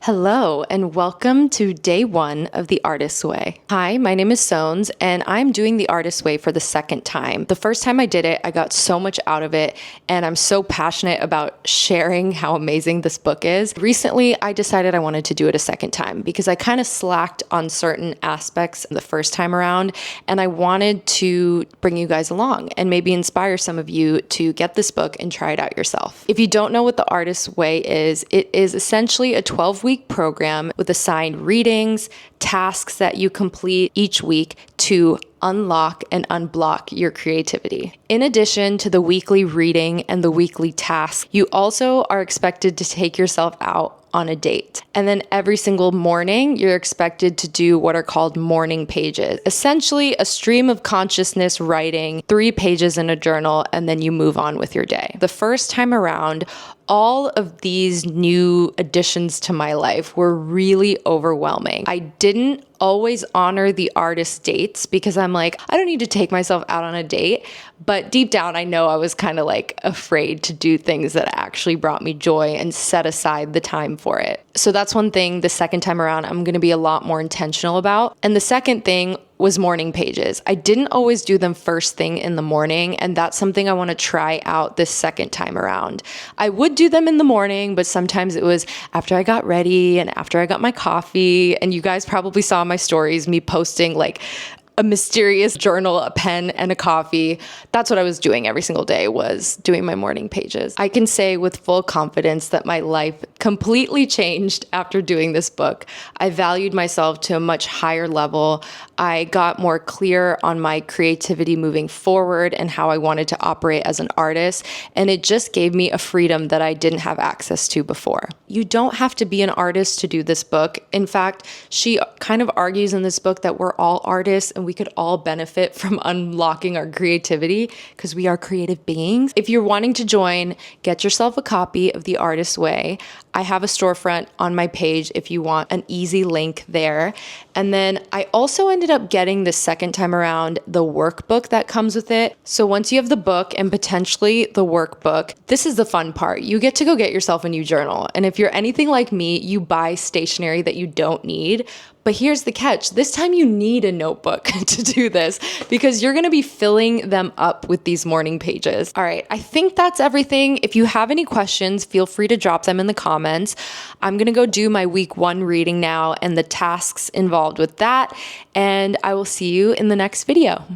Hello, and welcome to day one of The Artist's Way. Hi, my name is Sones, and I'm doing The Artist's Way for the second time. The first time I did it, I got so much out of it, and I'm so passionate about sharing how amazing this book is. Recently, I decided I wanted to do it a second time because I kind of slacked on certain aspects the first time around, and I wanted to bring you guys along and maybe inspire some of you to get this book and try it out yourself. If you don't know what The Artist's Way is, it is essentially a 12-week program with assigned readings, tasks that you complete each week to unlock and unblock your creativity. In addition to the weekly reading and the weekly tasks, you also are expected to take yourself out on a date. And then every single morning, you're expected to do what are called morning pages. Essentially, a stream of consciousness writing, 3 pages in a journal, and then you move on with your day. The first time around, all of these new additions to my life were really overwhelming. I didn't always honor the artist dates because I'm like, I don't need to take myself out on a date. But deep down, I know I was kind of like afraid to do things that actually brought me joy and set aside the time for it. So that's one thing the second time around I'm going to be a lot more intentional about. And the second thing was morning pages. I didn't always do them first thing in the morning, and that's something I want to try out this second time around. I would do them in the morning, but sometimes it was after I got ready and after I got my coffee. And you guys probably saw my stories, me posting like a mysterious journal, a pen, and a coffee. That's what I was doing every single day, was doing my morning pages. I can say with full confidence that my life completely changed after doing this book. I valued myself to a much higher level. I got more clear on my creativity moving forward and how I wanted to operate as an artist. And it just gave me a freedom that I didn't have access to before. You don't have to be an artist to do this book. In fact, she kind of argues in this book that we're all artists and we could all benefit from unlocking our creativity because we are creative beings. If you're wanting to join, get yourself a copy of The Artist's Way. I have a storefront on my page if you want an easy link there. And then I also ended up getting the second time around the workbook that comes with it. So once you have the book and potentially the workbook, this is the fun part. You get to go get yourself a new journal. And if you're anything like me, you buy stationery that you don't need. But here's the catch. This time you need a notebook to do this because you're going to be filling them up with these morning pages. All right, I think that's everything. If you have any questions, feel free to drop them in the comments. I'm going to go do my week 1 reading now and the tasks involved with that. And I will see you in the next video.